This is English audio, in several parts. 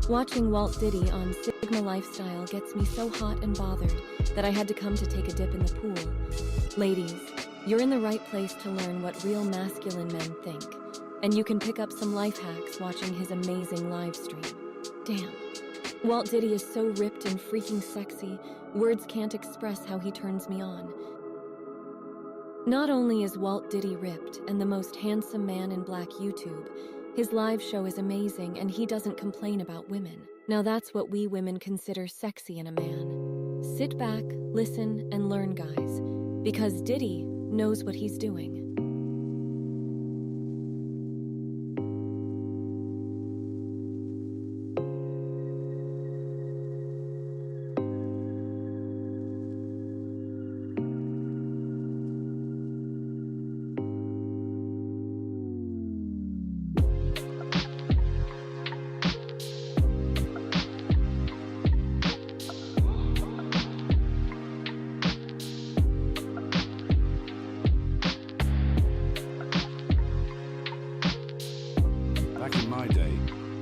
Watching Walt Diddy on Sigma Lifestyle gets me so hot and bothered that I had to come to take a dip in the pool. Ladies, you're in the right place to learn what real masculine men think, and you can pick up some life hacks watching his amazing live stream. Damn. Walt Diddy is so ripped and freaking sexy, words can't express how he turns me on. Not only is Walt Diddy ripped and the most handsome man in Black YouTube, his live show is amazing and he doesn't complain about women. Now that's what we women consider sexy in a man. Sit back, listen, and learn, guys, because Diddy knows what he's doing. Back in my day,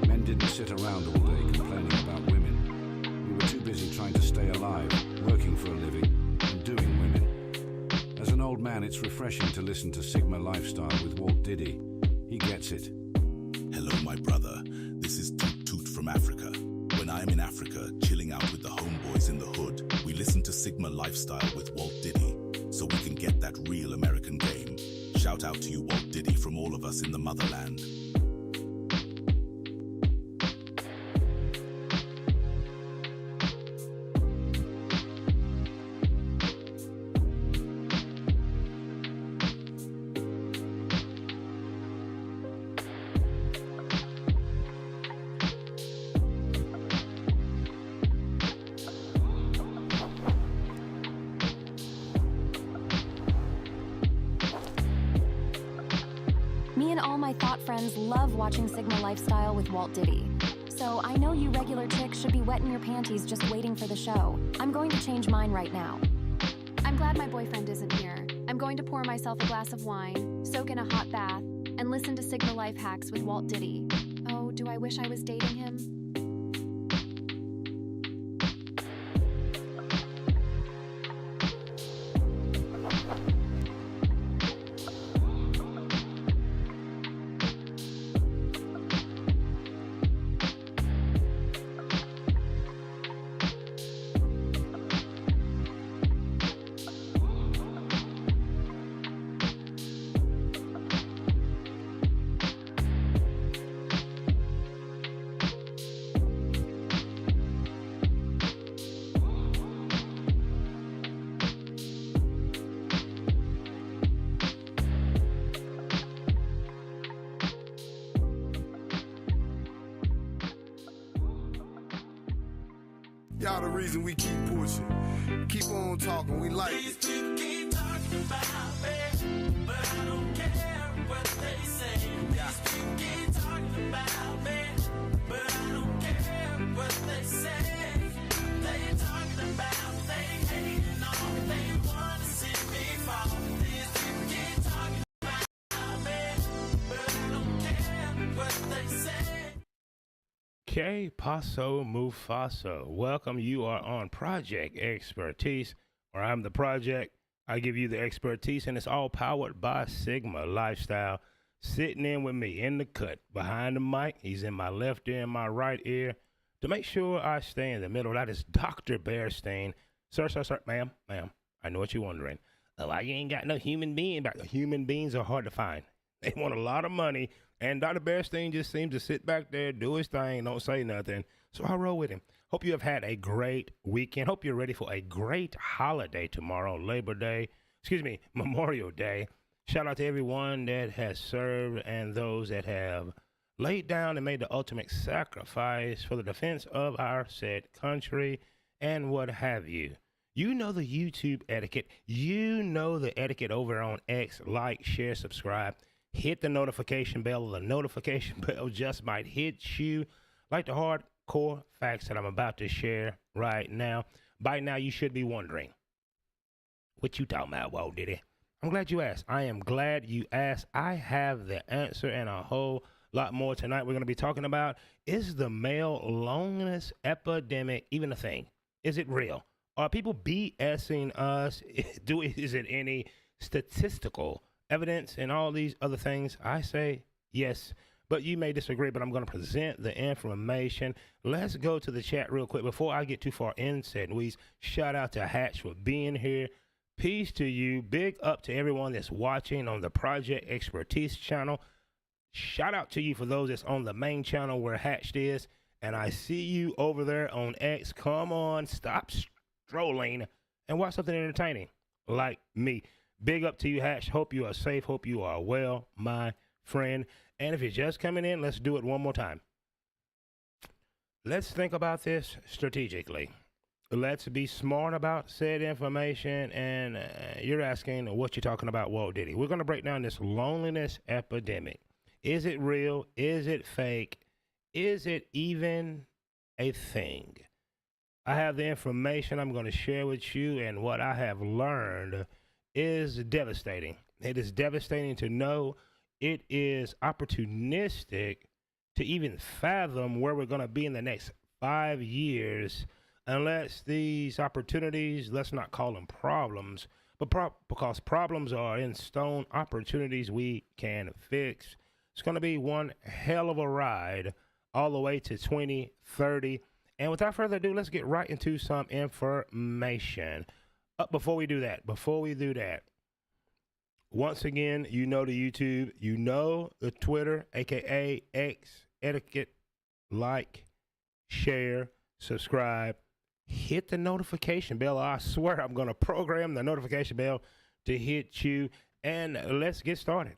men didn't sit around all day complaining about women. We were too busy trying to stay alive, working for a living, and doing women. As an old man, it's refreshing to listen to Sigma Lifestyle with Walt Diddy. He gets it. Hello, my brother. This is Toot Toot from Africa. When I am in Africa, chilling out with the homeboys in the hood, we listen to Sigma Lifestyle with Walt Diddy, so we can get that real American game. Shout out to you, Walt Diddy, from all of us in the motherland. Me and all my thought friends love watching Sigma Lifestyle with Walt Diddy. So I know you regular chicks should be wetting your panties just waiting for the show. I'm going to change mine right now. I'm glad my boyfriend isn't here. I'm going to pour myself a glass of wine, soak in a hot bath, and listen to Sigma Life Hacks with Walt Diddy. Oh, do I wish I was dating him? Y'all the reason we keep pushing. Keep on talking, we like These it. people keep talking about me, but I don't care what they say. These people keep talking about me, but I don't care what they say. They talking about, they hating on me, they wanna see me fall. These people keep talking about me, but I don't care what they say. Que paso Mufaso. Welcome. You are on Project Expertise, where I'm the project. I give you the expertise, and it's all powered by Sigma Lifestyle. Sitting in with me in the cut behind the mic. He's in my left ear and my right ear to make sure I stay in the middle. That is Dr. Bearstein. Sir, ma'am. I know what you're wondering. Why you ain't got no human being back? Human beings are hard to find. They want a lot of money. And Dr. Bearstein just seems to sit back there, do his thing, don't say nothing. So I roll with him. Hope you have had a great weekend. Hope you're ready for a great holiday tomorrow, Memorial Day. Shout out to everyone that has served and those that have laid down and made the ultimate sacrifice for the defense of our said country and what have you. You know the YouTube etiquette. You know the etiquette over on X. Like, share, subscribe. Hit the notification bell. The notification bell just might hit you like the hardcore facts that I'm about to share right now. By now, you should be wondering, what you talking about, Walt Diddy? I'm glad you asked. I am glad you asked. I have the answer and a whole A lot more tonight. We're going to be talking about, is the male loneliness epidemic even a thing? Is it real? Are people BSing us? Is it any statistical evidence and all these other things? I say yes, but you may disagree, but I'm going to present the information. Let's go to the chat real quick before I get too far in said weeds. Shout out to Hatch for being here. Peace to you. Big up to everyone that's watching on the Project Expertise channel. Shout out to you for those that's on the main channel where Hatched is. And I see you over there on X. Come on, stop strolling and watch something entertaining like me. Big up to you, Hatch. Hope you are safe. Hope you are well, my friend. And if you're just coming in, let's do it one more time. Let's think about this strategically. Let's be smart about said information. And you're asking what you're talking about, Walt Diddy. We're going to break down this loneliness epidemic. Is it real? Is it fake? Is it even a thing? I have the information I'm going to share with you, and what I have learned is devastating. It is devastating to know. It is opportunistic to even fathom where we're going to be in the next 5 years, unless these opportunities, let's not call them problems, but because problems are in stone, opportunities we can fix. It's going to be one hell of a ride all the way to 2030. And without further ado, let's get right into some information. Before we do that, once again, you know the YouTube, you know the Twitter, aka X, etiquette, like, share, subscribe, hit the notification bell. I swear I'm going to program the notification bell to hit you, and let's get started.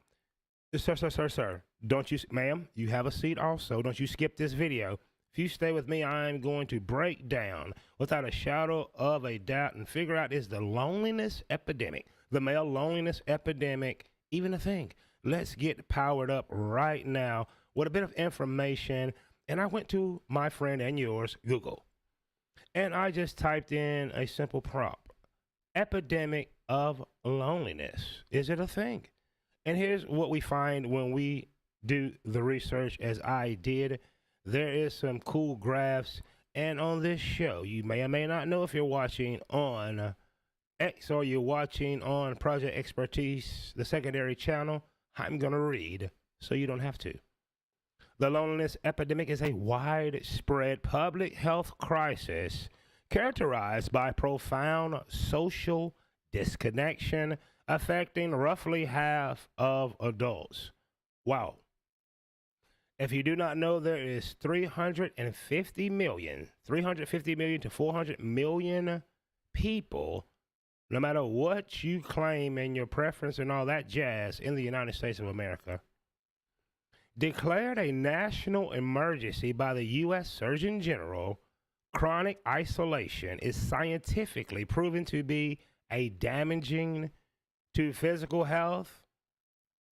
Sir. Don't you, ma'am, you have a seat also. Don't you skip this video. If you stay with me, I'm going to break down without a shadow of a doubt and figure out, is the loneliness epidemic, the male loneliness epidemic, even a thing? Let's get powered up right now with a bit of information. And I went to my friend and yours, Google, and I just typed in a simple prompt: epidemic of loneliness. Is it a thing? And here's what we find when we do the research, as I did. There is some cool graphs, and on this show, you may or may not know if you're watching on X or you're watching on Project Expertise, the secondary channel, I'm going to read so you don't have to. The loneliness epidemic is a widespread public health crisis characterized by profound social disconnection affecting roughly half of adults. Wow. If you do not know, there is 350 million to 400 million people, no matter what you claim and your preference and all that jazz, in the United States of America. Declared a national emergency by the U.S. Surgeon General, chronic isolation is scientifically proven to be a damaging to physical health.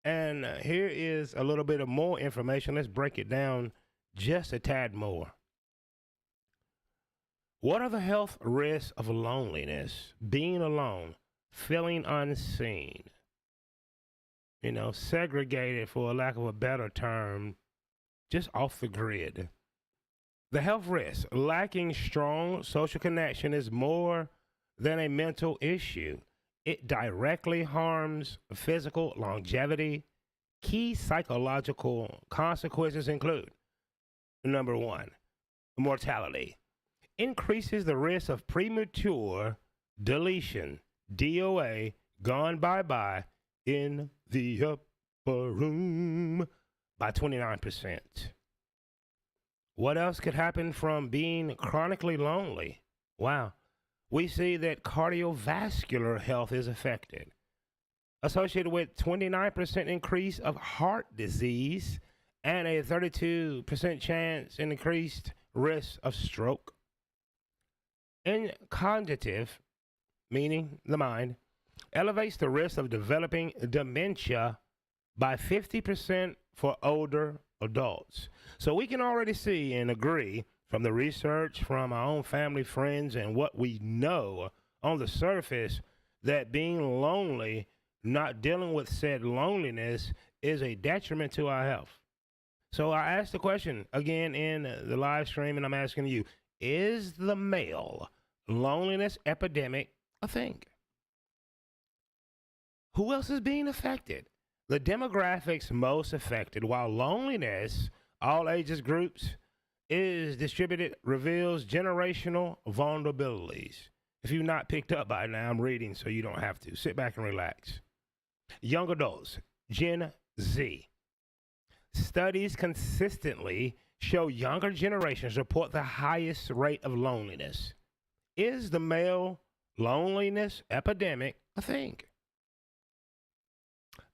And here is a little bit of more information. Let's break it down just a tad more. What are the health risks of loneliness, being alone, feeling unseen, segregated, for a lack of a better term, just off the grid? The health risk: lacking strong social connection is more than a mental issue. It directly harms physical longevity. Key psychological consequences include: number one, mortality. Increases the risk of premature deletion, DOA, gone bye-bye in the upper room, by 29%. What else could happen from being chronically lonely? Wow. We see that cardiovascular health is affected, associated with 29% increase of heart disease and a 32% chance in increased risk of stroke. In cognitive, meaning the mind, elevates the risk of developing dementia by 50% for older adults. So we can already see and agree from the research, from our own family, friends, and what we know on the surface, that being lonely, not dealing with said loneliness, is a detriment to our health. So I asked the question again in the live stream, and I'm asking you, is the male loneliness epidemic a thing? Who else is being affected? The demographics most affected, while loneliness, all ages groups, is distributed, reveals generational vulnerabilities. If you've not picked up by now, I'm reading so you don't have to. Sit back and relax. Young adults, Gen Z. Studies consistently show younger generations report the highest rate of loneliness. Is the male loneliness epidemic a thing?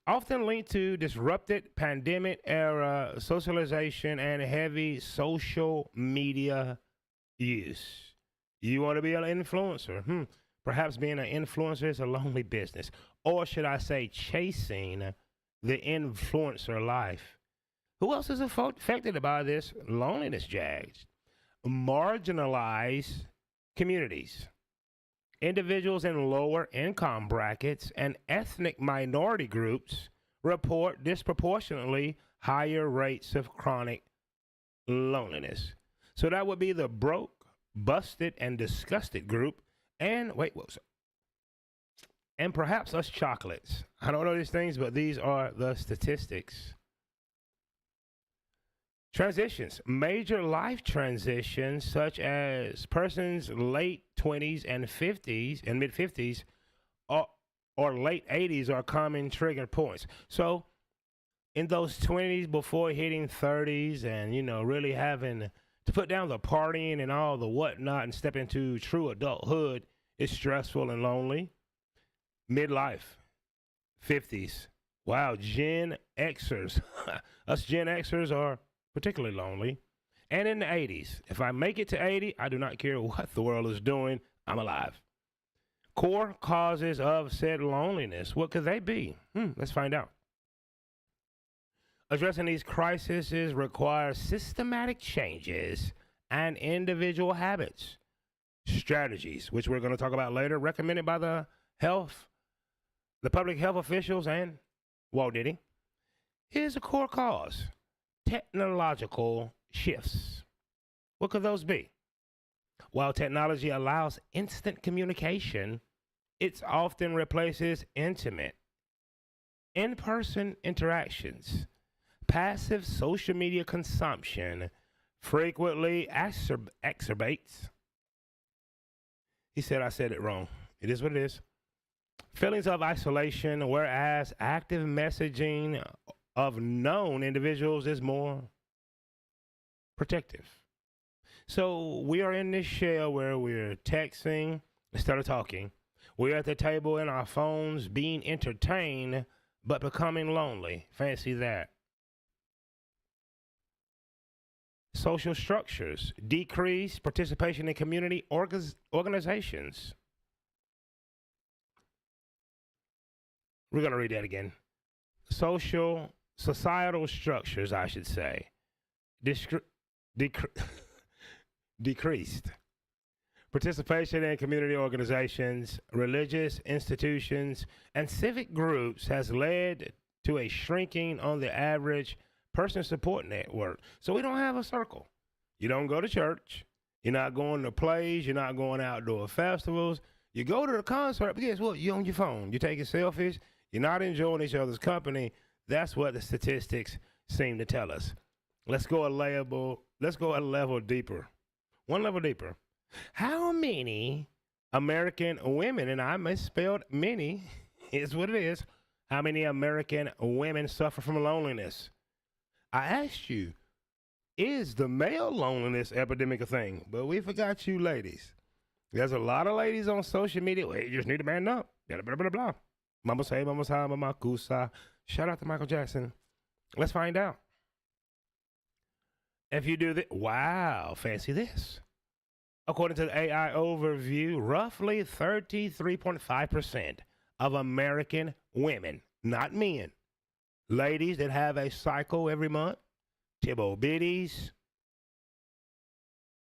Often linked to disrupted pandemic era socialization and heavy social media use. You want to be an influencer? Perhaps being an influencer is a lonely business. Or should I say chasing the influencer life? Who else is affected by this loneliness jags? Marginalized communities. Individuals in lower income brackets and ethnic minority groups report disproportionately higher rates of chronic loneliness. So that would be the broke, busted, and disgusted group. And and perhaps us chocolates. I don't know these things, but these are the statistics. Transitions, major life transitions such as persons late 20s and 50s and mid 50s or late 80s are common trigger points. So in those 20s before hitting 30s and, really having to put down the partying and all the whatnot and step into true adulthood is stressful and lonely. Midlife, 50s. Wow, Gen Xers. Us Gen Xers are particularly lonely. And in the 80s, if I make it to 80, I do not care what the world is doing, I'm alive. Core causes of said loneliness, what could they be? Let's find out. Addressing these crises requires systematic changes and individual habits. Strategies, which we're going to talk about later, recommended by the public health officials and Walt Disney. Here's a core cause. Technological shifts. What could those be? While technology allows instant communication, it often replaces intimate, in-person interactions. Passive social media consumption frequently exacerbates. He said I said it wrong. It is what it is. Feelings of isolation, whereas active messaging of known individuals is more protective. So we are in this shell where we're texting instead of talking. We're at the table in our phones being entertained but becoming lonely. Fancy that. Social structures, decrease participation in community organizations. We're going to read that again. Societal structures, I should say, decreased. Participation in community organizations, religious institutions, and civic groups has led to a shrinking on the average person support network. So we don't have a circle. You don't go to church. You're not going to plays. You're not going outdoor festivals. You go to the concert, but guess what? You're on your phone. You're taking selfies. You're not enjoying each other's company. That's what the statistics seem to tell us. Let's go a level deeper. One level deeper. How many American women, and I misspelled many, is what it is. How many American women suffer from loneliness? I asked you, is the male loneliness epidemic a thing? But we forgot you ladies. There's a lot of ladies on social media. Well, you just need to man up. Blah, blah, blah, blah. Mama say, mama sa, mama kusa. Shout out to Michael Jackson. Let's find out. If you do that, wow, fancy this. According to the AI overview, roughly 33.5% of American women, not men, ladies that have a cycle every month, tibble bitties,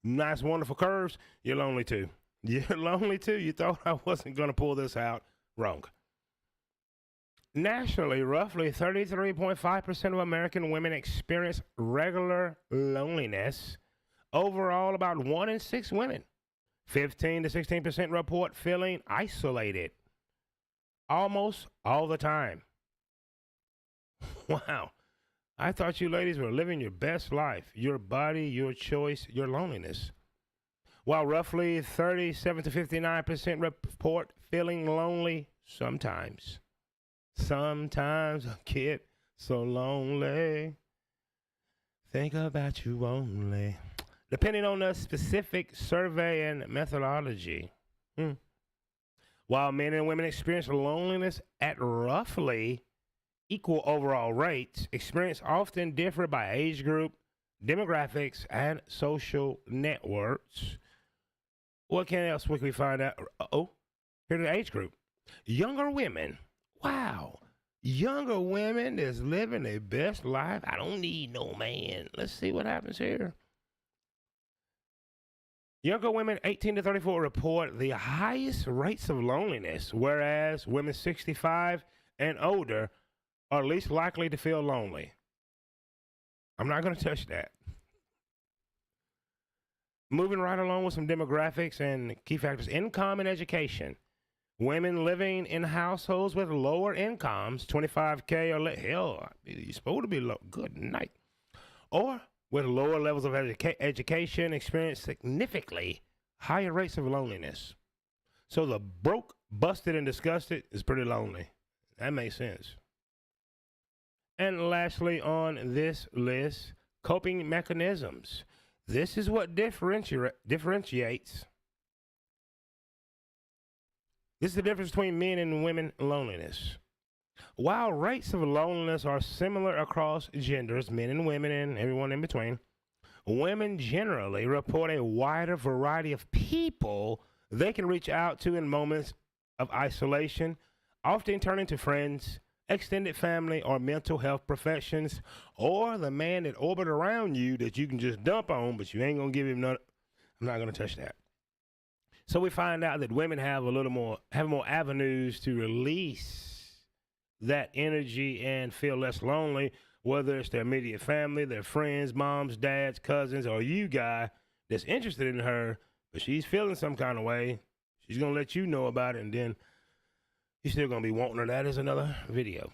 nice, wonderful curves, you're lonely too. You're lonely too. You thought I wasn't going to pull this out. Wrong. Nationally, roughly 33.5% of American women experience regular loneliness. Overall, about 1 in 6 women, 15 to 16%, report feeling isolated almost all the time. Wow. I thought you ladies were living your best life, your body, your choice, your loneliness. While roughly 37 to 59% report feeling lonely sometimes. Sometimes I get so lonely, think about you only. Depending on the specific survey and methodology. While men and women experience loneliness at roughly equal overall rates, experience often differ by age group, demographics, and social networks. What else can we find out? Here's the age group. Younger women. Wow. Younger women is living their best life. I don't need no man. Let's see what happens here. Younger women 18 to 34 report the highest rates of loneliness, whereas women 65 and older are least likely to feel lonely. I'm not going to touch that. Moving right along with some demographics and key factors. Income and education. Women living in households with lower incomes, 25K or less. Hell, you're supposed to be low. Good night. Or with lower levels of education experience significantly higher rates of loneliness. So the broke, busted, and disgusted is pretty lonely. That makes sense. And lastly on this list, coping mechanisms. This is what differentiates. This is the difference between men and women loneliness. While rates of loneliness are similar across genders, men and women and everyone in between, women generally report a wider variety of people they can reach out to in moments of isolation, often turning to friends, extended family, or mental health professions, or the man that orbit around you that you can just dump on, but you ain't gonna give him none. I'm not gonna touch that. So we find out that women have more avenues to release that energy and feel less lonely, whether it's their immediate family, their friends, moms, dads, cousins, or you guy that's interested in her, but she's feeling some kind of way. She's gonna let you know about it, and then you're still gonna be wanting her. That is another video.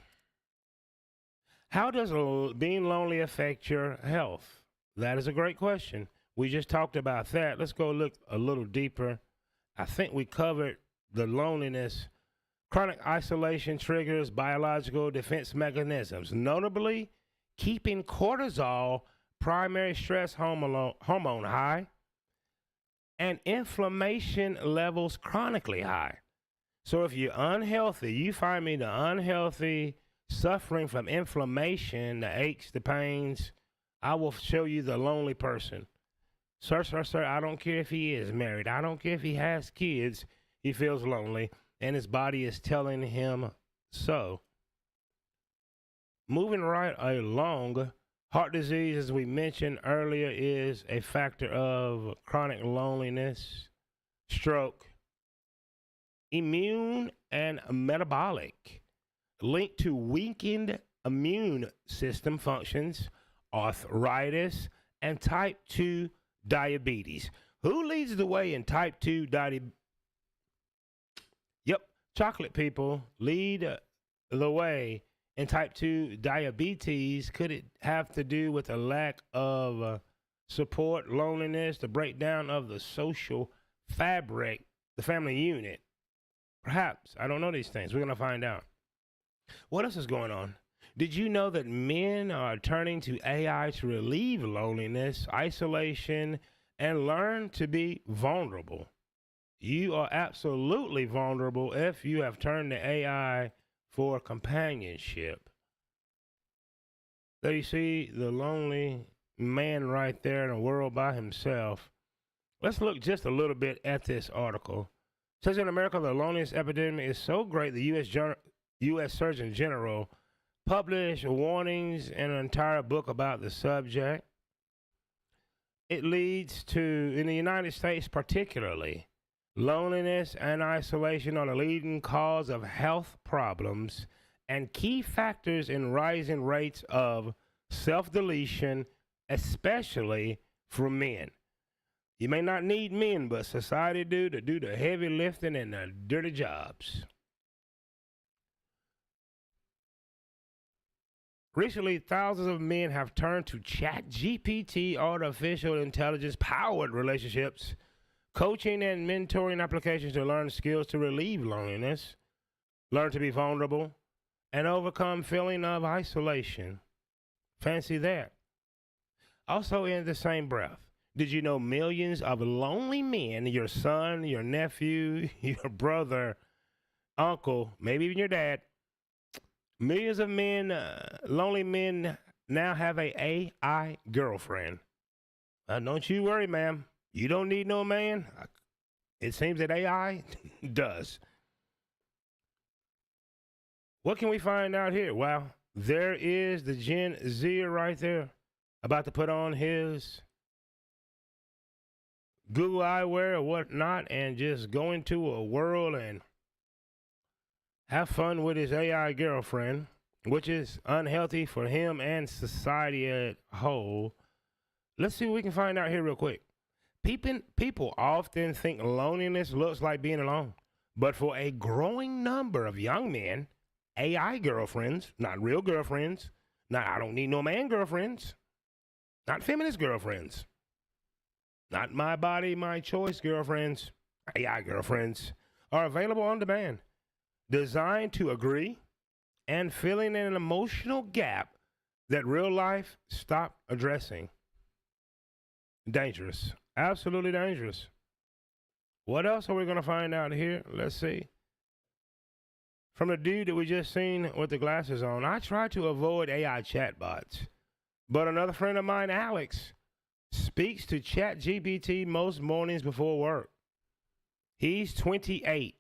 How does being lonely affect your health? That is a great question. We just talked about that. Let's go look a little deeper. I think we covered the loneliness. Chronic isolation triggers biological defense mechanisms, notably keeping cortisol, primary stress hormone, high, and inflammation levels chronically high. So if you're unhealthy, you find me the unhealthy, suffering from inflammation, the aches, the pains, I will show you the lonely person. Sir, I don't care if he is married. I don't care if he has kids. He feels lonely, and his body is telling him so. Moving right along, heart disease, as we mentioned earlier, is a factor of chronic loneliness, stroke, immune and metabolic, linked to weakened immune system functions, arthritis, and type 2 diabetes. Who leads the way in type 2 diabetes? Yep, chocolate people lead the way in type 2 diabetes. Could it have to do with a lack of support, loneliness, the breakdown of the social fabric, the family unit? Perhaps. I don't know these things. We're going to find out. What else is going on? Did you know that men are turning to AI to relieve loneliness, isolation, and learn to be vulnerable? You are absolutely vulnerable if you have turned to AI for companionship. There you see the lonely man right there in a world by himself. Let's look just a little bit at this article. It says in America, the loneliness epidemic is so great, the U.S. Surgeon General published warnings in an entire book about the subject. It leads to, in the United States particularly, loneliness and isolation are the leading cause of health problems and key factors in rising rates of self-deletion, especially for men. You may not need men, but society do to do the heavy lifting and the dirty jobs. Recently, thousands of men have turned to ChatGPT, artificial intelligence powered relationships, coaching and mentoring applications to learn skills to relieve loneliness, learn to be vulnerable, and overcome feeling of isolation. Fancy that. Also, in the same breath, did you know millions of lonely men, your son, your nephew, your brother, uncle, maybe even your dad, millions of men, lonely men now have a AI girlfriend. Don't you worry, ma'am. You don't need no man. It seems that AI does. What can we find out here? Well, there is the Gen Z right there about to put on his Google eyewear or whatnot and just go into a world and have fun with his AI girlfriend, which is unhealthy for him and society as a whole. Let's see what we can find out here real quick. People often think loneliness looks like being alone. But for a growing number of young men, AI girlfriends, not real girlfriends, not I don't need no man girlfriends, not feminist girlfriends, not my body, my choice girlfriends, AI girlfriends, are available on demand, designed to agree and filling in an emotional gap that real life stopped addressing. Dangerous. Absolutely dangerous. What else are we going to find out here? Let's see. From the dude that we just seen with the glasses on, I try to avoid AI chatbots. But another friend of mine, Alex, speaks to ChatGPT most mornings before work. He's 28.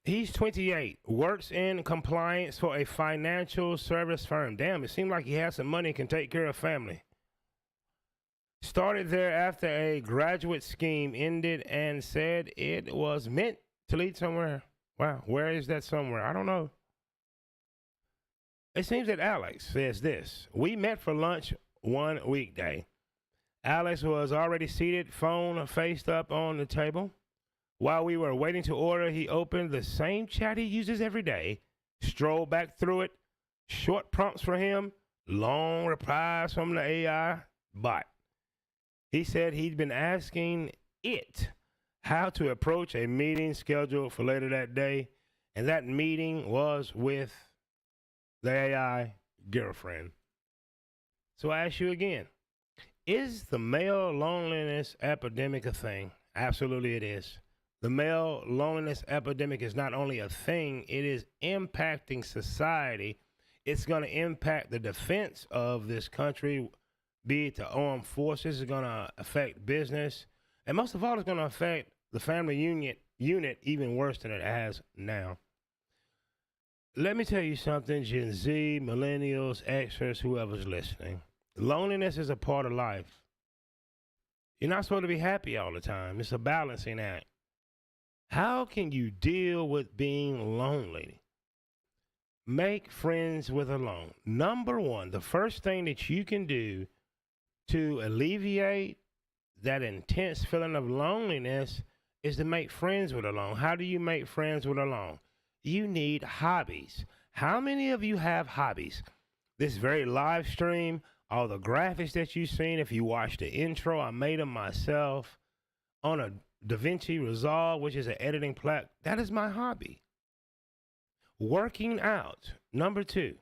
He's 28, works in compliance for a financial service firm. Damn, it seems like he has some money and can take care of family. Started there after a graduate scheme ended and said it was meant to lead somewhere. Wow, where is that somewhere? I don't know. It seems that Alex says this. We met for lunch one weekday. Alex was already seated, phone faced up on the table. While we were waiting to order, he opened the same chat he uses every day, strolled back through it, short prompts for him, long replies from the AI bot. He said he'd been asking it how to approach a meeting scheduled for later that day, and that meeting was with the AI girlfriend. So I ask you again, is the male loneliness epidemic a thing? Absolutely it is. The male loneliness epidemic is not only a thing, it is impacting society. It's going to impact the defense of this country, be it the armed forces. It's going to affect business. And most of all, it's going to affect the family unit even worse than it has now. Let me tell you something, Gen Z, millennials, Xers, whoever's listening. Loneliness is a part of life. You're not supposed to be happy all the time. It's a balancing act. How can you deal with being lonely? Make friends with alone. Number one, the first thing that you can do to alleviate that intense feeling of loneliness is to make friends with alone. How do you make friends with alone? You need hobbies. How many of you have hobbies? This very live stream, all the graphics that you've seen, if you watch the intro, I made them myself on a DaVinci Resolve, which is an editing platform. That is my hobby. Working out. Number two,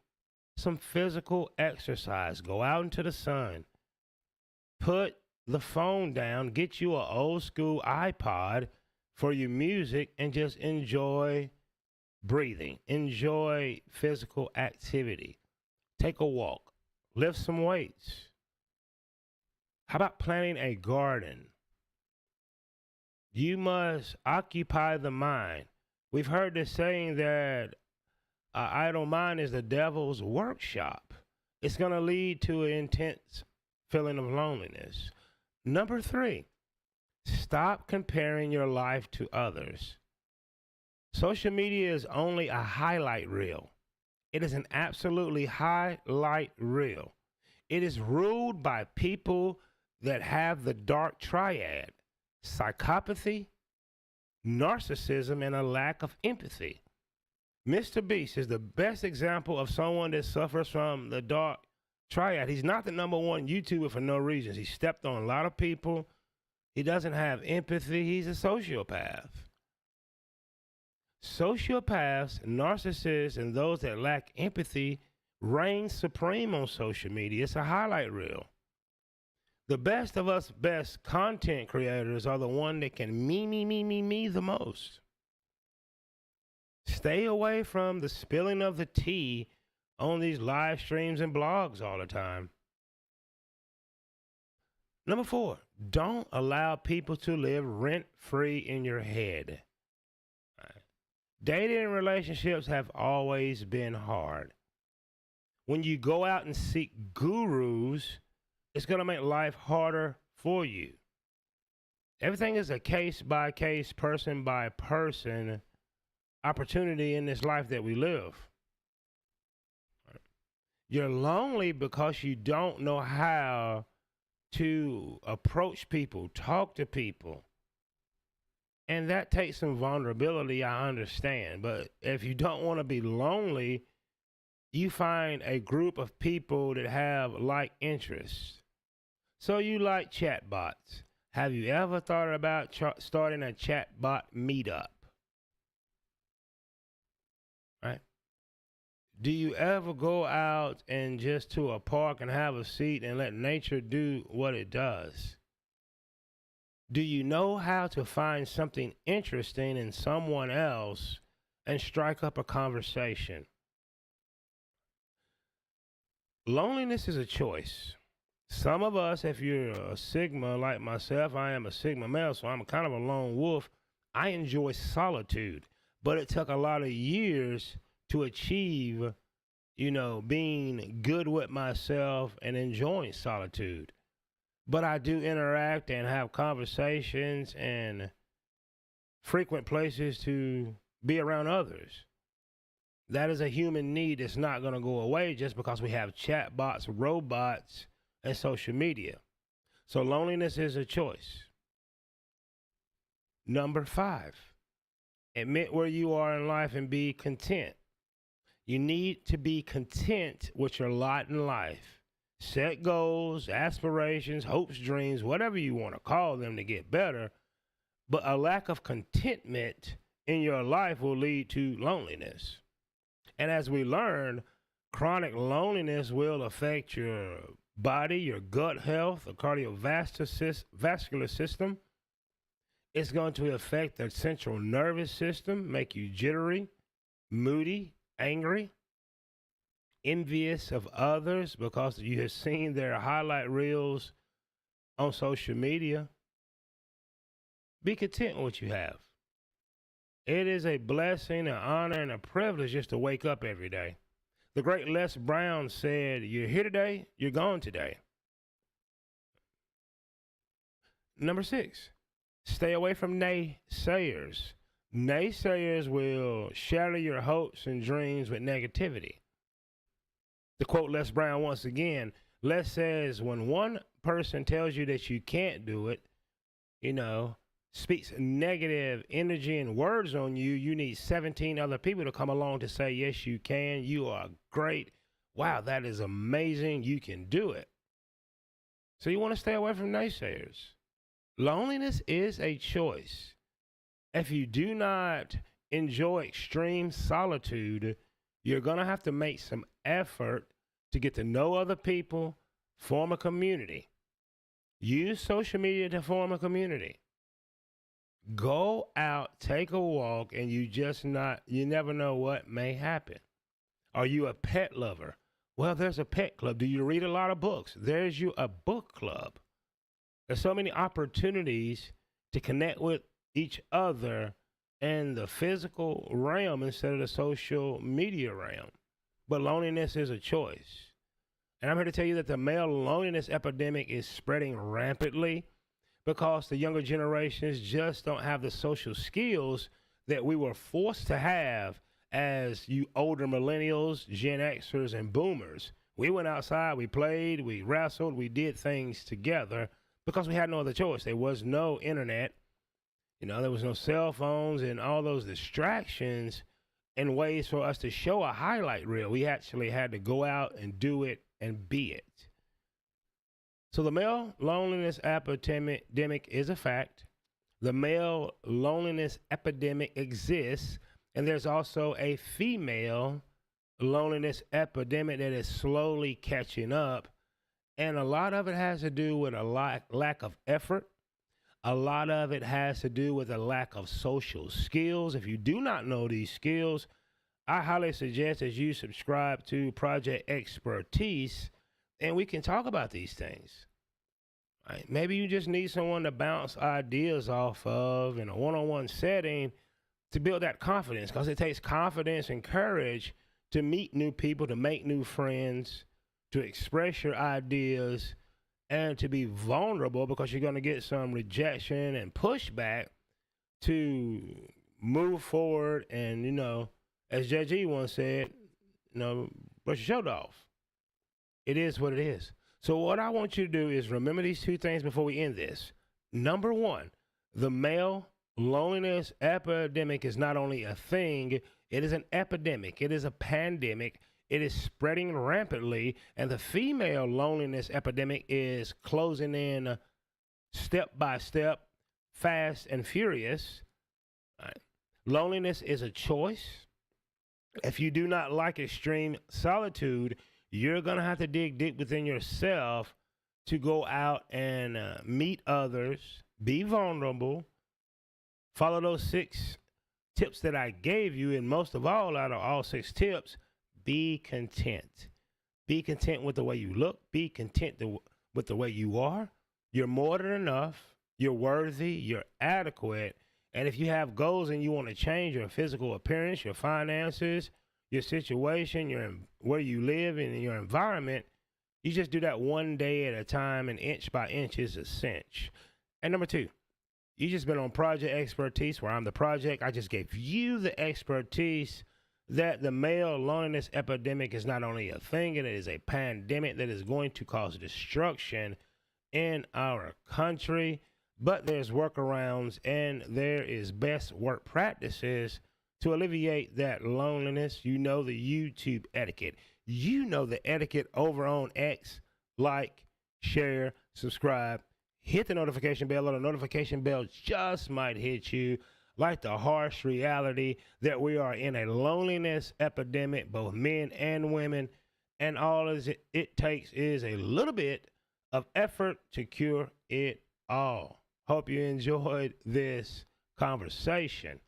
some physical exercise. Go out into the sun. Put the phone down. Get you an old school iPod for your music and just enjoy breathing. Enjoy physical activity. Take a walk. Lift some weights. How about planting a garden? You must occupy the mind. We've heard this saying that idle mind is the devil's workshop. It's going to lead to an intense feeling of loneliness. Number three, Stop comparing your life to others. Social media is only a highlight reel. It is an absolutely highlight reel. It is ruled by people that have the dark triad: psychopathy, narcissism, and a lack of empathy. Mr. Beast is the best example of someone that suffers from the dark triad. He's not the #1 YouTuber for no reasons. He stepped on a lot of people. He doesn't have empathy. He's a sociopath. Sociopaths, narcissists, and those that lack empathy reign supreme on social media. It's a highlight reel. The best of us best content creators are the one that can me the most. Stay away from the spilling of the tea on these live streams and blogs all the time. Number 4, don't allow people to live rent-free in your head. Dating and relationships have always been hard. When you go out and seek gurus, it's going to make life harder for you. Everything is a case-by-case, person-by-person opportunity in this life that we live. You're lonely because you don't know how to approach people, talk to people. And that takes some vulnerability, I understand. But if you don't want to be lonely, you find a group of people that have like interests. So you like chatbots. Have you ever thought about starting a chatbot meetup? Right? Do you ever go out and just to a park and have a seat and let nature do what it does? Do you know how to find something interesting in someone else and strike up a conversation? Loneliness is a choice. Some of us, if you're a Sigma like myself, I am a Sigma male, so I'm kind of a lone wolf. I enjoy solitude, but it took a lot of years to achieve, being good with myself and enjoying solitude. But I do interact and have conversations and frequent places to be around others. That is a human need that's not going to go away just because we have chatbots, robots, and social media. So loneliness is a choice. Number 5, admit where you are in life and be content. You need to be content with your lot in life. Set goals, aspirations, hopes, dreams, whatever you want to call them to get better. But a lack of contentment in your life will lead to loneliness. And as we learn, chronic loneliness will affect your body, your gut health, the cardiovascular system. It's going to affect the central nervous system, make you jittery, moody, angry, envious of others because you have seen their highlight reels on social media. Be content with what you have. It is a blessing, an honor, and a privilege just to wake up every day. The great Les Brown said, "You're here today, you're gone today." Number 6, stay away from naysayers. Naysayers will shatter your hopes and dreams with negativity. To quote Les Brown once again, Les says, when one person tells you that you can't do it, speaks negative energy and words on you, you need 17 other people to come along to say, yes, you can. You are great. Wow, that is amazing. You can do it. So you want to stay away from naysayers. Loneliness is a choice. If you do not enjoy extreme solitude, you're going to have to make some effort to get to know other people, form a community. Use social media to form a community. Go out, take a walk, and you never know what may happen. Are you a pet lover? Well, there's a pet club. Do you read a lot of books? There's a book club. There's so many opportunities to connect with each other in the physical realm instead of the social media realm. But loneliness is a choice. And I'm here to tell you that the male loneliness epidemic is spreading rampantly. because the younger generations just don't have the social skills that we were forced to have as you older millennials, Gen Xers, and boomers. We went outside, we played, we wrestled, we did things together because we had no other choice. There was no internet. There was no cell phones and all those distractions and ways for us to show a highlight reel. We actually had to go out and do it and be it. So the male loneliness epidemic is a fact. The male loneliness epidemic exists, and there's also a female loneliness epidemic that is slowly catching up. And a lot of it has to do with a lack of effort. A lot of it has to do with a lack of social skills. If you do not know these skills, I highly suggest that you subscribe to Project Expertise, and we can talk about these things. Right? Maybe you just need someone to bounce ideas off of in a one-on-one setting to build that confidence, because it takes confidence and courage to meet new people, to make new friends, to express your ideas, and to be vulnerable, because you're going to get some rejection and pushback to move forward. And, as Judge E once said, brush your shoulder off. It is what it is. So what I want you to do is remember these two things before we end this. Number one, the male loneliness epidemic is not only a thing, it is an epidemic. It is a pandemic. It is spreading rampantly, and the female loneliness epidemic is closing in step by step, fast and furious. Right. Loneliness is a choice. If you do not like extreme solitude, you're going to have to dig deep within yourself to go out and meet others, be vulnerable, follow those 6 tips that I gave you, and most of all, out of all 6 tips, be content. Be content with the way you look. Be content with the way you are. You're more than enough. You're worthy. You're adequate. And if you have goals and you want to change your physical appearance, your finances, your situation, where you live, and your environment, you just do that one day at a time, and inch by inch is a cinch. And number 2, you just been on Project Expertise, where I'm the project. I just gave you the expertise that the male loneliness epidemic is not only a thing, and it is a pandemic that is going to cause destruction in our country, but there's workarounds and there is best work practices to alleviate that loneliness. The YouTube etiquette. The etiquette over on X. Like, share, subscribe, hit the notification bell, or the notification bell just might hit you, like the harsh reality that we are in a loneliness epidemic, both men and women, and all it takes is a little bit of effort to cure it all. Hope you enjoyed this conversation.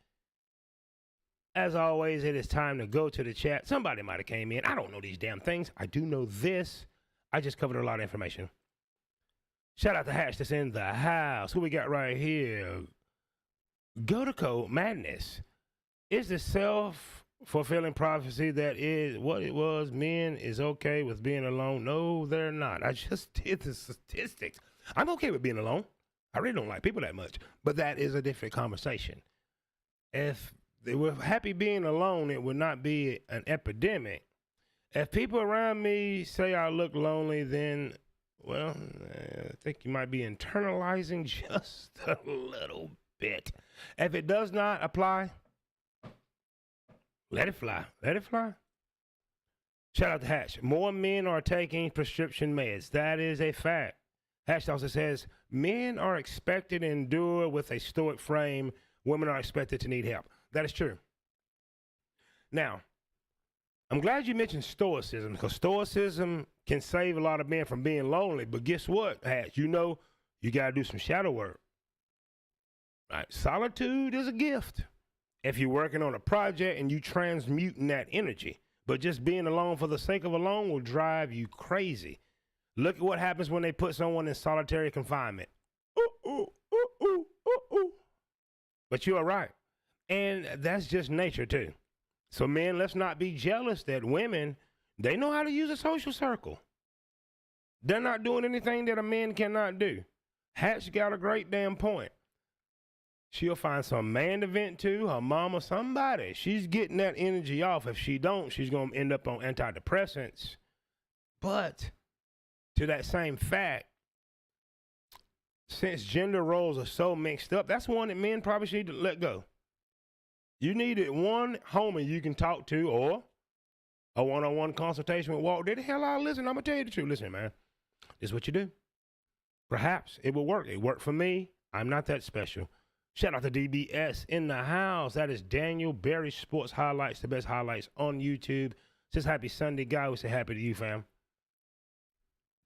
As always, it is time to go to the chat. Somebody might have came in. I don't know these damn things. I do know this. I just covered a lot of information. Shout out to Hash that's in the house. Who we got right here? Go to Code Madness. Is the self-fulfilling prophecy that is what it was? Men is okay with being alone? No, they're not. I just did the statistics. I'm okay with being alone. I really don't like people that much. But that is a different conversation. If they were happy being alone, it would not be an epidemic. If people around me say I look lonely, then, well, I think you might be internalizing just a little bit. If it does not apply, let it fly. Let it fly. Shout out to Hatch. More men are taking prescription meds. That is a fact. Hatch also says, men are expected to endure with a stoic frame. Women are expected to need help. That is true. Now, I'm glad you mentioned stoicism, because stoicism can save a lot of men from being lonely. But guess what, Hatch? You got to do some shadow work. Right? Solitude is a gift if you're working on a project and you transmuting that energy. But just being alone for the sake of alone will drive you crazy. Look at what happens when they put someone in solitary confinement. But you are right. And that's just nature too. So men, let's not be jealous that women, they know how to use a social circle. They're not doing anything that a man cannot do. Hatch got a great damn point. She'll find some man to vent to, her mama, somebody. She's getting that energy off. If she don't, she's going to end up on antidepressants. But to that same fact, since gender roles are so mixed up, that's one that men probably need to let go. You needed one homie you can talk to, or a one-on-one consultation with Walt. Did the hell out? Listen, I'm going to tell you the truth. Listen, man, this is what you do. Perhaps it will work. It worked for me. I'm not that special. Shout out to DBS in the house. That is Daniel Berry Sports Highlights, the best highlights on YouTube. Says happy Sunday, guy. We say happy to you, fam.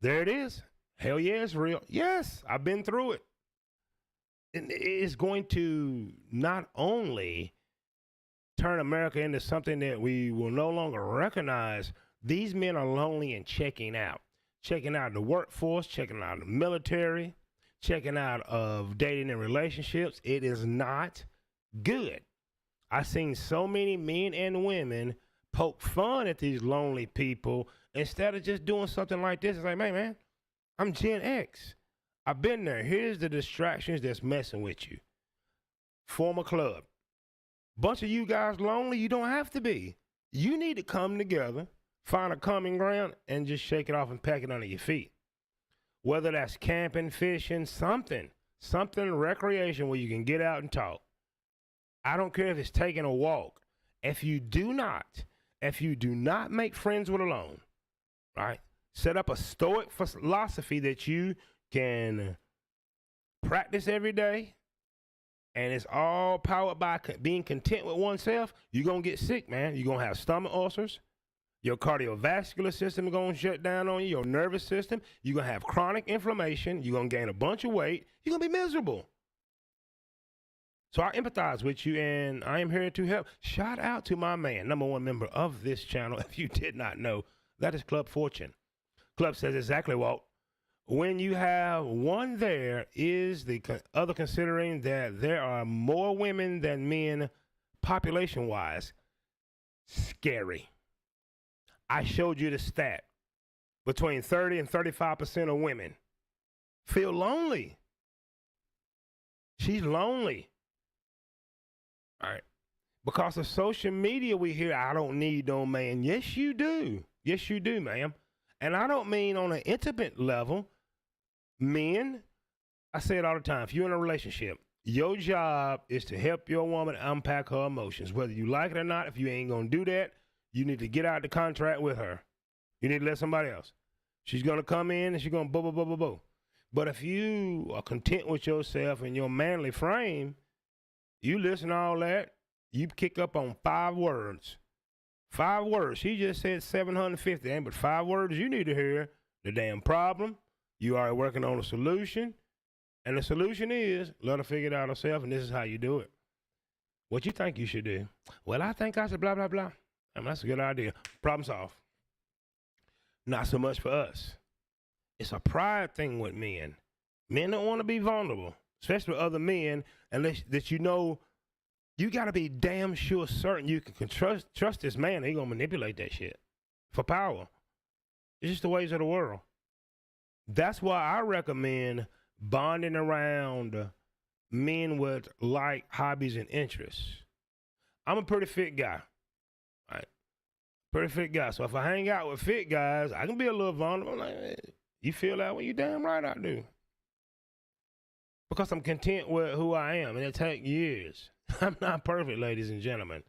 There it is. Hell yeah, it's real. Yes, I've been through it. And it's going to not only turn America into something that we will no longer recognize. These men are lonely and checking out the workforce, checking out the military, checking out of dating and relationships. It is not good. I've seen so many men and women poke fun at these lonely people instead of just doing something like this. It's like, man, I'm Gen X. I've been there. Here's the distractions that's messing with you. Form a club. Bunch of you guys lonely, you don't have to be. You need to come together, find a common ground, and just shake it off and pack it under your feet. Whether that's camping, fishing, something recreation where you can get out and talk. I don't care if it's taking a walk. If you do not make friends with alone, right? Set up a stoic philosophy that you can practice every day, and it's all powered by being content with oneself. You're going to get sick, man. You're going to have stomach ulcers. Your cardiovascular system is going to shut down on you. Your nervous system. You're going to have chronic inflammation. You're going to gain a bunch of weight. You're going to be miserable. So I empathize with you, and I am here to help. Shout out to my man, #1 member of this channel. If you did not know, that is Club Fortune. Club says exactly, Walt. When you have one, there is the other considering that there are more women than men population-wise. Scary. I showed you the stat. Between 30 and 35% of women feel lonely. She's lonely. All right. Because of social media, we hear, I don't need no man. Yes, you do. Yes, you do, ma'am. And I don't mean on an intimate level. Men, I say it all the time, if you're in a relationship, your job is to help your woman unpack her emotions. Whether you like it or not, if you ain't going to do that, you need to get out the contract with her. You need to let somebody else. She's going to come in and she's going to boo. But if you are content with yourself and your manly frame, you listen to all that, you kick up on 5 words. 5 words. She just said 750, ain't but 5 words you need to hear. The damn problem. You are working on a solution. And the solution is, let her figure it out herself, and this is how you do it. What you think you should do? Well, I think I should blah, blah, blah. I mean, that's a good idea. Problem solved. Not so much for us. It's a pride thing with men. Men don't want to be vulnerable, especially with other men, unless that you know you got to be damn sure certain you can trust this man. He's going to manipulate that shit for power. It's just the ways of the world. That's why I recommend bonding around men with like hobbies and interests. I'm a pretty fit guy. Right? Pretty fit guy. So if I hang out with fit guys, I can be a little vulnerable. I'm like, hey, you feel that way? You damn right I do. Because I'm content with who I am, and it takes years. I'm not perfect, ladies and gentlemen.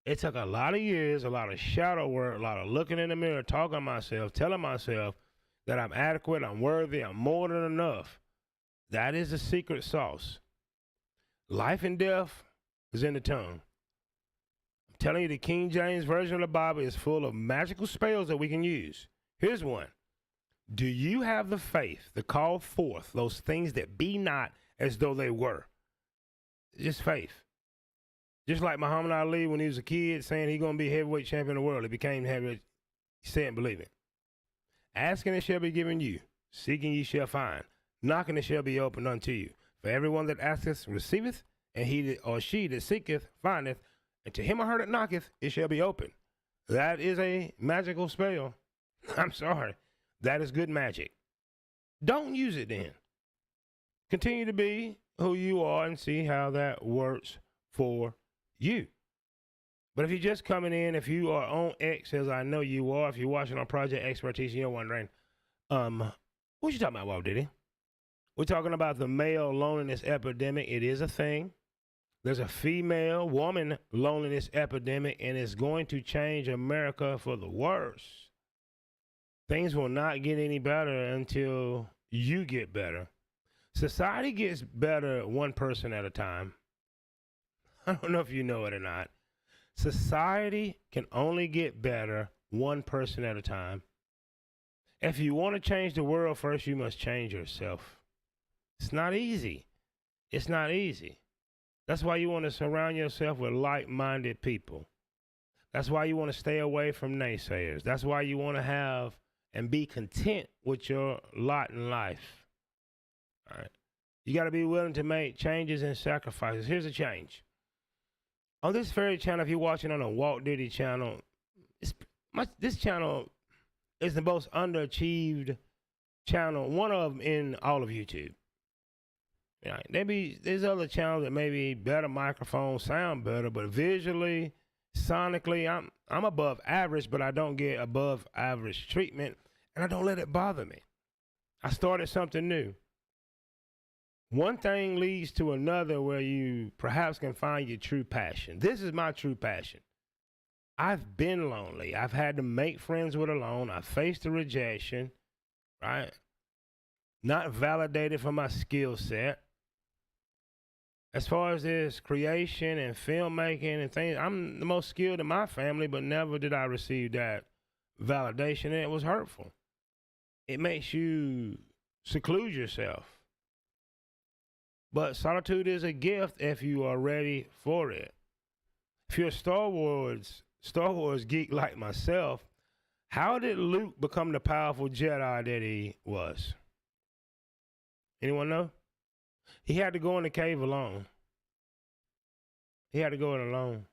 It took a lot of years, a lot of shadow work, a lot of looking in the mirror, talking to myself, telling myself that I'm adequate, I'm worthy, I'm more than enough. That is the secret sauce. Life and death is in the tongue. I'm telling you, the King James Version of the Bible is full of magical spells that we can use. Here's one. Do you have the faith to call forth those things that be not as though they were? Just faith. Just like Muhammad Ali when he was a kid saying he's going to be heavyweight champion of the world. He became heavyweight. He said and believe it. Asking it shall be given you. Seeking ye shall find. Knocking it shall be opened unto you. For everyone that asketh receiveth, and he or she that seeketh findeth, and to him or her that knocketh it shall be opened. That is a magical spell. I'm sorry. That is good magic. Don't use it then. continue to be who you are and see how that works for you. But if you're just coming in, if you are on X, as I know you are, if you're watching on Project Expertise, you're wondering, what you talking about, Walt Diddy? We're talking about the male loneliness epidemic. It is a thing. There's a female woman loneliness epidemic, and it's going to change America for the worse. Things will not get any better until you get better. Society gets better one person at a time. I don't know if you know it or not. Society can only get better one person at a time. If you want to change the world first, you must change yourself. It's not easy. It's not easy. That's why you want to surround yourself with like-minded people. That's why you want to stay away from naysayers. That's why you want to have and be content with your lot in life. All right. You got to be willing to make changes and sacrifices. Here's a change. On this very channel, if you're watching on a Walt Diddy channel, this channel is the most underachieved channel, one of them in all of YouTube. You know, there's other channels that maybe better microphones, sound better, but visually, sonically, I'm above average, but I don't get above average treatment, and I don't let it bother me. I started something new. One thing leads to another where you perhaps can find your true passion. This is my true passion. I've been lonely. I've had to make friends with alone. I faced the rejection, right? Not validated for my skill set. As far as this creation and filmmaking and things, I'm the most skilled in my family, but never did I receive that validation, and it was hurtful. It makes you seclude yourself. But solitude is a gift if you are ready for it. If you're a Star Wars geek like myself, how did Luke become the powerful Jedi that he was? Anyone know? He had to go in the cave alone. He had to go in alone.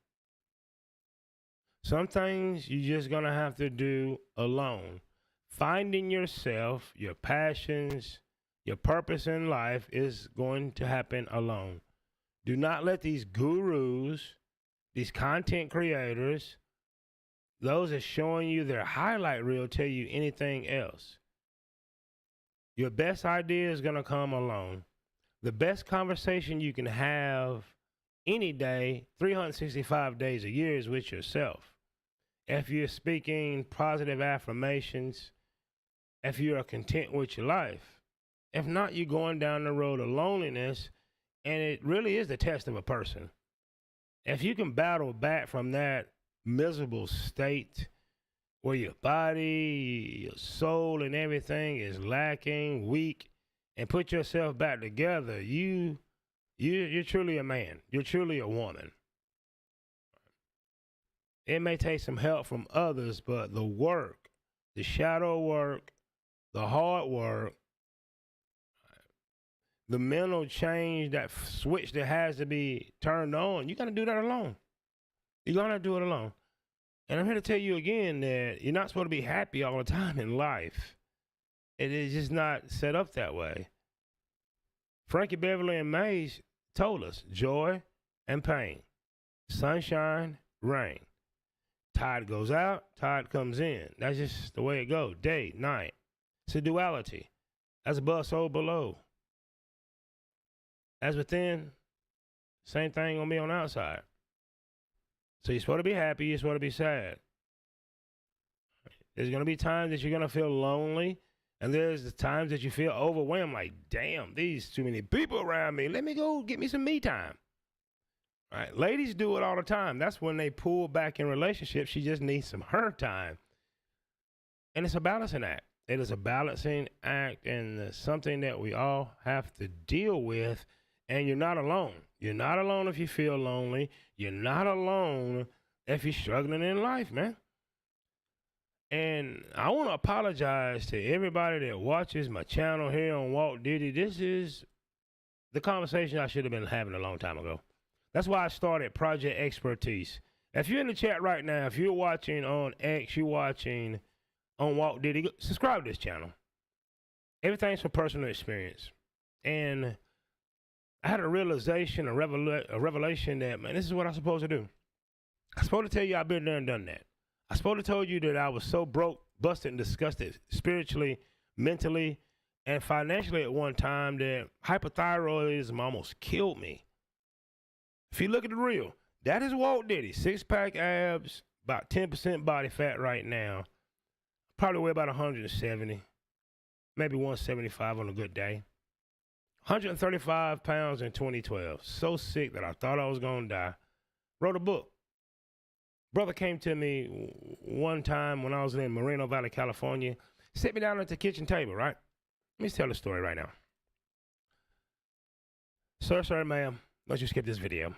Some things you're just going to have to do alone. Finding yourself, your passions, your purpose in life is going to happen alone. Do not let these gurus, these content creators, those that are showing you their highlight reel tell you anything else. Your best idea is going to come alone. The best conversation you can have any day, 365 days a year, is with yourself. If you're speaking positive affirmations, if you are content with your life. If not, you're going down the road of loneliness, and it really is the test of a person. If you can battle back from that miserable state where your body, your soul, and everything is lacking, weak, and put yourself back together, you're truly a man. You're truly a woman. It may take some help from others, but the work, the shadow work, the hard work, the mental change, that switch that has to be turned on, you got to do that alone. You're going to do it alone. And I'm here to tell you again that you're not supposed to be happy all the time in life. It is just not set up that way. Frankie Beverly and Mays told us joy and pain, sunshine, rain. Tide goes out, tide comes in. That's just the way it goes. Day, night. It's a duality. As above, so below. As within, same thing gonna be on the outside. So you're supposed to be happy, you're supposed to be sad. There's gonna be times that you're gonna feel lonely, and there's the times that you feel overwhelmed, like, damn, these too many people around me. Let me go get me some me time. All right, ladies do it all the time. That's when they pull back in relationships. She just needs some her time. And it's a balancing act. It is a balancing act, and something that we all have to deal with. And you're not alone. You're not alone if you feel lonely. You're not alone if you're struggling in life, man. And I want to apologize to everybody that watches my channel here on Walt Diddy. This is the conversation I should have been having a long time ago. That's why I started Project Expertise. If you're in the chat right now, if you're watching on X, you're watching on Walt Diddy, subscribe to this channel. Everything's from personal experience. And I had a realization, a revelation that, man, this is what I'm supposed to do. I'm supposed to tell you I've been there and done that. I'm supposed to told you that I was so broke, busted, and disgusted spiritually, mentally, and financially at one time that hypothyroidism almost killed me. If you look at the real, that is Walt Diddy. 6-pack abs, about 10% body fat right now. Probably weigh about 170, maybe 175 on a good day. 135 pounds in 2012. So sick that I thought I was going to die. Wrote a book. Brother came to me one time when I was in Moreno Valley, California. Sit me down at the kitchen table, right? Let me tell the story right now. Sir, ma'am, let's just skip this video.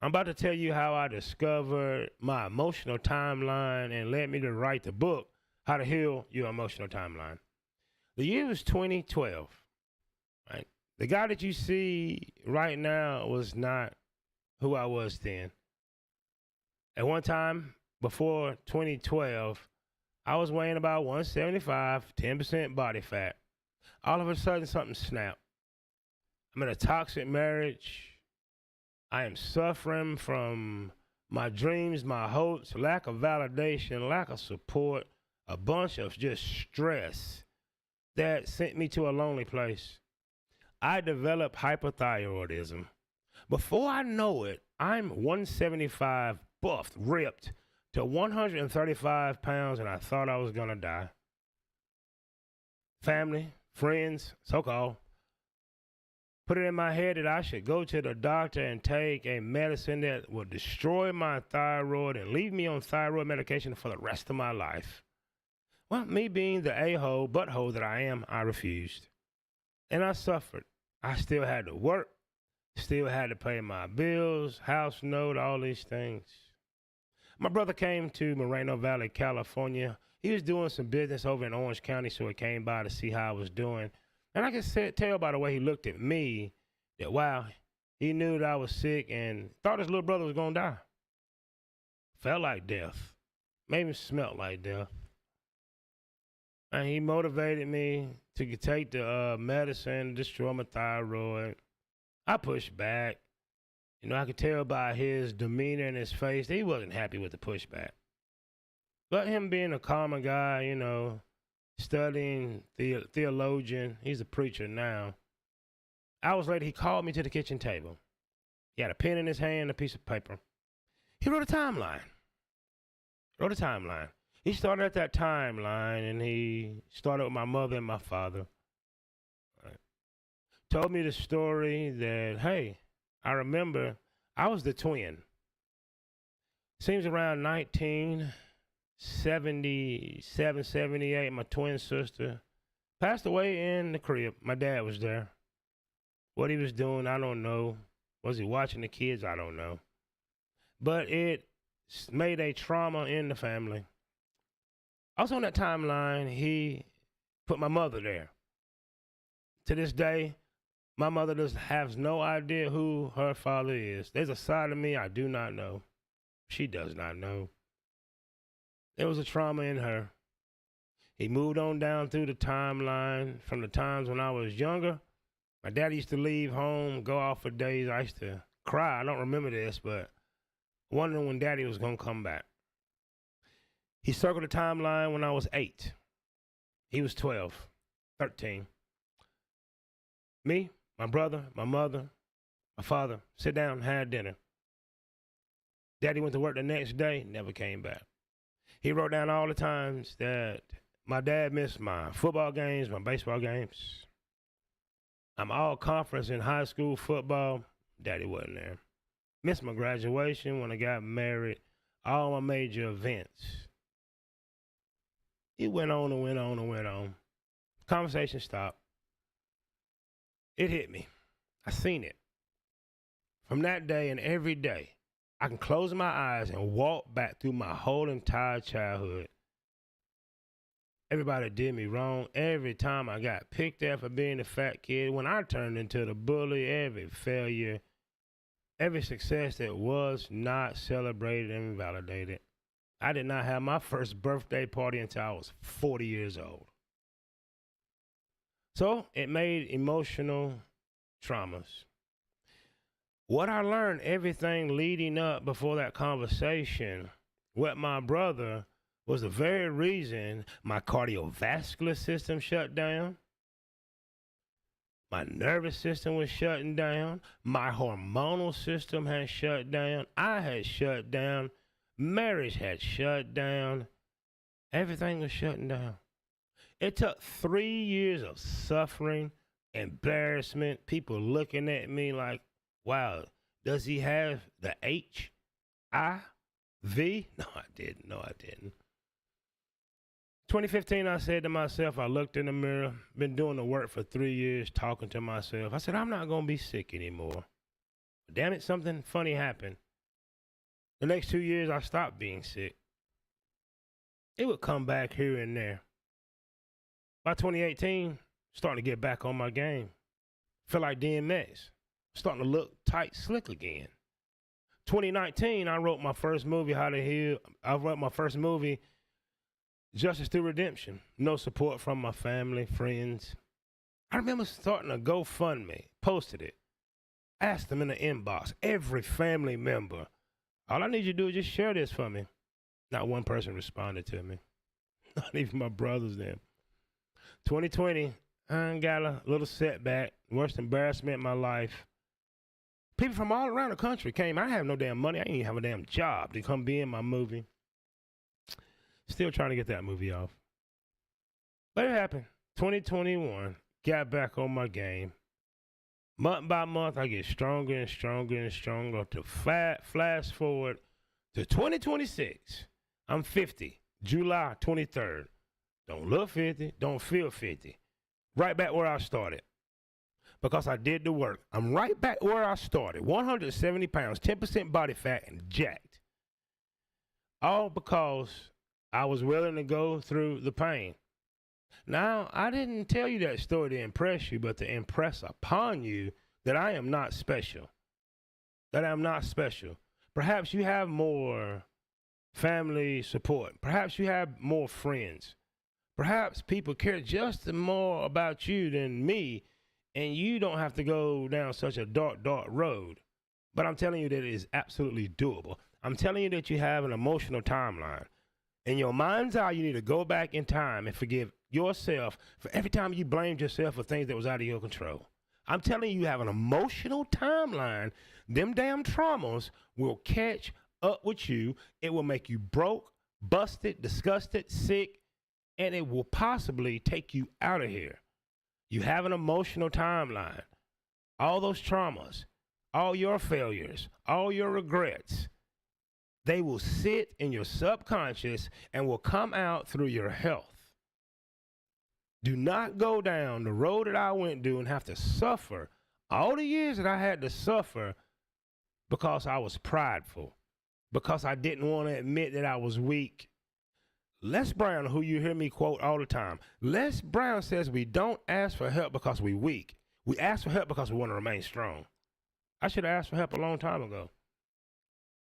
I'm about to tell you how I discovered my emotional timeline and led me to write the book, How to Heal Your Emotional Timeline. The year was 2012, right? The guy that you see right now was not who I was then. At one time, before 2012, I was weighing about 175, 10% body fat. All of a sudden, something snapped. I'm in a toxic marriage. I am suffering from my dreams, my hopes, lack of validation, lack of support, a bunch of just stress that sent me to a lonely place. I developed hypothyroidism. Before I know it, I'm 175 buffed, ripped to 135 pounds, and I thought I was going to die. Family, friends, so-called, put it in my head that I should go to the doctor and take a medicine that will destroy my thyroid and leave me on thyroid medication for the rest of my life. Well, me being the a-hole, butthole that I am, I refused. And I suffered. I still had to work, still had to pay my bills, house note, all these things. My brother came to Moreno Valley, California. He was doing some business over in Orange County, so he came by to see how I was doing. And I could tell by the way he looked at me that, wow, he knew that I was sick and thought his little brother was going to die. Felt like death. Maybe smelled like death. And he motivated me to take the medicine, destroy my thyroid. I pushed back. You know, I could tell by his demeanor and his face that he wasn't happy with the pushback. But him being a common guy, you know, studying theologian, he's a preacher now. Hours later, he called me to the kitchen table. He had a pen in his hand, a piece of paper. He wrote a timeline. He started at that timeline, and he started with my mother and my father. Right. Told me the story that, hey, I remember I was the twin. Seems around 1977, 78, my twin sister passed away in the crib. My dad was there. What he was doing, I don't know. Was he watching the kids? I don't know. But it made a trauma in the family. Also on that timeline, he put my mother there. To this day, my mother has no idea who her father is. There's a side of me I do not know. She does not know. There was a trauma in her. He moved on down through the timeline from the times when I was younger. My dad used to leave home, go off for days. I used to cry. I don't remember this, but wondering when daddy was going to come back. He circled the timeline when I was 8. He was 12, 13. Me, my brother, my mother, my father, sit down, had dinner. Daddy went to work the next day, never came back. He wrote down all the times that my dad missed my football games, my baseball games. I'm all conference in high school football. Daddy wasn't there. Missed my graduation when I got married, all my major events. It went on and went on and went on. Conversation stopped. It hit me. I seen it. From that day and every day, I can close my eyes and walk back through my whole entire childhood. Everybody did me wrong. Every time I got picked at for being a fat kid, when I turned into the bully, every failure, every success that was not celebrated and validated. I did not have my first birthday party until I was 40 years old. So it made emotional traumas. What I learned, everything leading up before that conversation with my brother was the very reason my cardiovascular system shut down. My nervous system was shutting down. My hormonal system had shut down. I had shut down. Marriage had shut down. Everything was shutting down. It took 3 years of suffering, embarrassment, people looking at me like, wow, does he have the HIV? No, I didn't. 2015, I said to myself, I looked in the mirror, been doing the work for 3 years, talking to myself. I said, I'm not going to be sick anymore. But damn it, something funny happened. The next 2 years, I stopped being sick. It would come back here and there. By 2018, starting to get back on my game. Feel like DMX. Starting to look tight, slick again. 2019, I wrote my first movie, How to Heal. I wrote my first movie, Justice Through Redemption. No support from my family, friends. I remember starting a GoFundMe, posted it, asked them in the inbox, every family member, all I need you to do is just share this for me. Not one person responded to me. Not even my brothers then. 2020, I got a little setback, worst embarrassment in my life. People from all around the country came. I have no damn money. I didn't even have a damn job to come be in my movie. Still trying to get that movie off. But it happened. 2021, got back on my game. Month by month, I get stronger and stronger and stronger to flash forward to 2026. I'm 50, July 23rd. Don't look 50, don't feel 50. Right back where I started. Because I did the work. I'm right back where I started. 170 pounds, 10% body fat, and jacked. All because I was willing to go through the pain. Now, I didn't tell you that story to impress you, but to impress upon you that I am not special. That I'm not special. Perhaps you have more family support. Perhaps you have more friends. Perhaps people care just more about you than me, and you don't have to go down such a dark road. But I'm telling you that it is absolutely doable. I'm telling you that you have an emotional timeline. In your mind's eye, you need to go back in time and forgive yourself for every time you blamed yourself for things that was out of your control. I'm telling you, you have an emotional timeline. Them damn traumas will catch up with you. It will make you broke, busted, disgusted, sick, and it will possibly take you out of here. You have an emotional timeline. All those traumas, all your failures, all your regrets, they will sit in your subconscious and will come out through your health. Do not go down the road that I went through and have to suffer all the years that I had to suffer because I was prideful, because I didn't want to admit that I was weak. Les Brown, who you hear me quote all the time, Les Brown says we don't ask for help because we're weak. We ask for help because we want to remain strong. I should have asked for help a long time ago.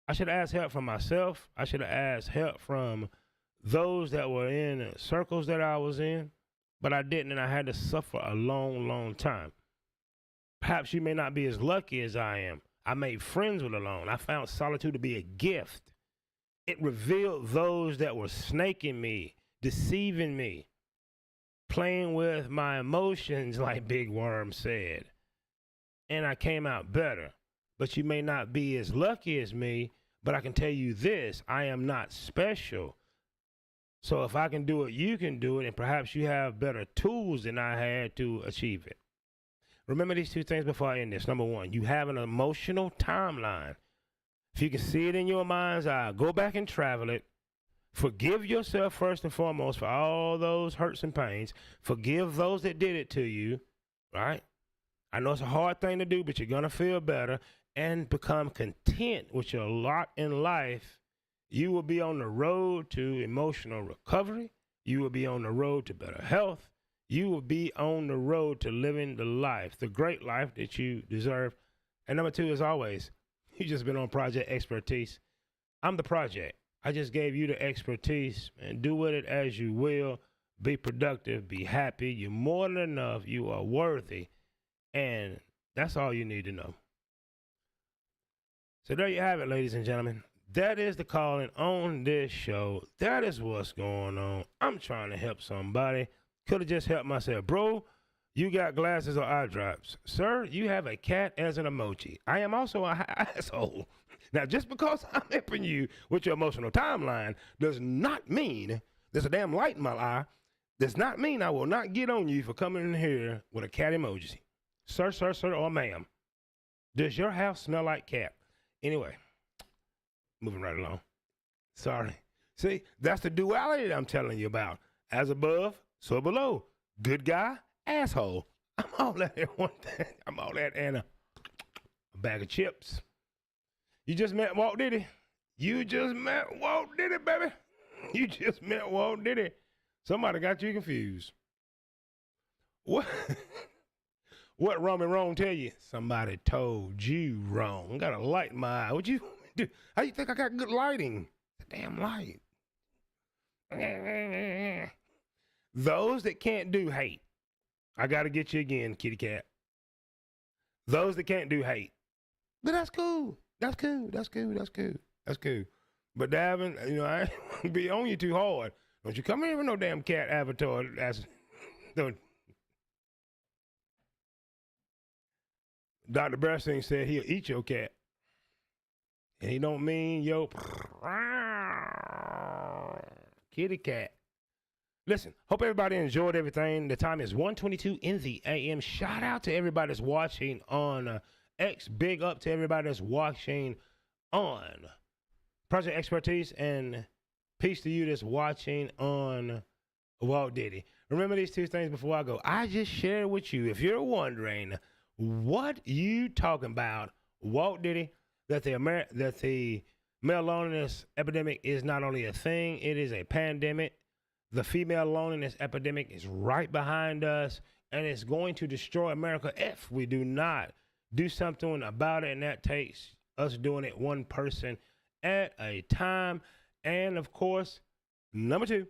I should have asked help from myself. I should have asked help from those that were in circles that I was in, but I didn't, and I had to suffer a long, long time. Perhaps you may not be as lucky as I am. I made friends with alone. I found solitude to be a gift. It revealed those that were snaking me, deceiving me, playing with my emotions, like Big Worm said. And I came out better. But you may not be as lucky as me, but I can tell you this, I am not special. So if I can do it, you can do it, and perhaps you have better tools than I had to achieve it. Remember these two things before I end this. Number one, you have an emotional timeline. If you can see it in your mind's eye, go back and travel it. Forgive yourself first and foremost for all those hurts and pains. Forgive those that did it to you, right? I know it's a hard thing to do, but you're going to feel better and become content with your lot in life. You will be on the road to emotional recovery. You will be on the road to better health. You will be on the road to living the life, the great life that you deserve. And number two, as always, you just been on Project Expertise. I'm the project. I just gave you the expertise, and do with it as you will. Be productive, be happy. You're more than enough. You are worthy. And that's all you need to know. So there you have it, ladies and gentlemen. That is the calling on this show. That is what's going on. I'm trying to help somebody. Could have just helped myself. Bro, you got glasses or eye drops. Sir, you have a cat as an emoji. I am also an asshole. Now, just because I'm helping you with your emotional timeline does not mean there's a damn light in my eye. Does not mean I will not get on you for coming in here with a cat emoji. Sir, or ma'am, does your house smell like cat? Anyway, moving right along. Sorry. See, that's the duality that I'm telling you about. As above, so below. Good guy, asshole. I'm all that at one thing. I'm all that and a bag of chips. You just met Walt Diddy. You just met Walt Diddy, baby. You just met Walt Diddy. Somebody got you confused. What? What wrong and wrong tell you? Somebody told you wrong. Got a light in my eye. What you do? How you think I got good lighting? The damn light. Those that can't do hate. I got to get you again, kitty cat. Those that can't do hate. But that's cool. That's cool. But Davin, you know, I ain't be on you too hard. Don't you come here with no damn cat avatar. Dr. Bressing said he'll eat your cat. And he don't mean yo kitty cat. Listen, hope everybody enjoyed everything. The time is 1:22 in the AM. Shout out to everybody that's watching on X. Big up to everybody that's watching on Project Expertise, and peace to you that's watching on Walt Diddy. Remember these two things before I go. I just shared with you, if you're wondering what you talking about, Walt Diddy, that the male loneliness epidemic is not only a thing, it is a pandemic. The female loneliness epidemic is right behind us, and it's going to destroy America if we do not do something about it, and that takes us doing it one person at a time. And, of course, number 2,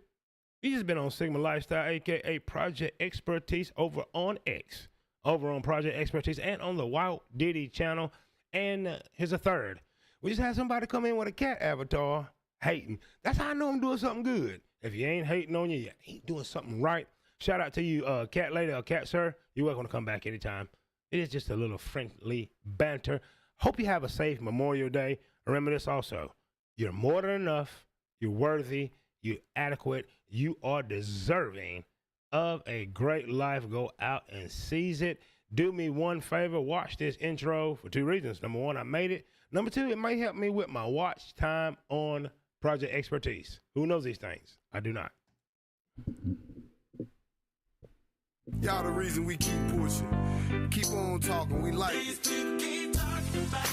you just been on Sigma Lifestyle, a.k.a. Project Expertise, over on X, over on Project Expertise, and on the Walt Diddy channel. And here's a third. We just had somebody come in with a cat avatar hating. That's how I know I'm doing something good. If you ain't hating on you, you ain't doing something right. Shout out to you, cat lady or cat sir. You're welcome to come back anytime. It is just a little friendly banter. Hope you have a safe Memorial Day. Remember this also. You're more than enough. You're worthy. You're adequate. You are deserving of a great life. Go out and seize it. Do me one favor. Watch this intro for 2 reasons. Number 1, I made it. Number 2, it may help me with my watch time on Project Expertise. Who knows these things? I do not. Y'all the reason we keep pushing. Keep on talking. We like These it. people keep talking about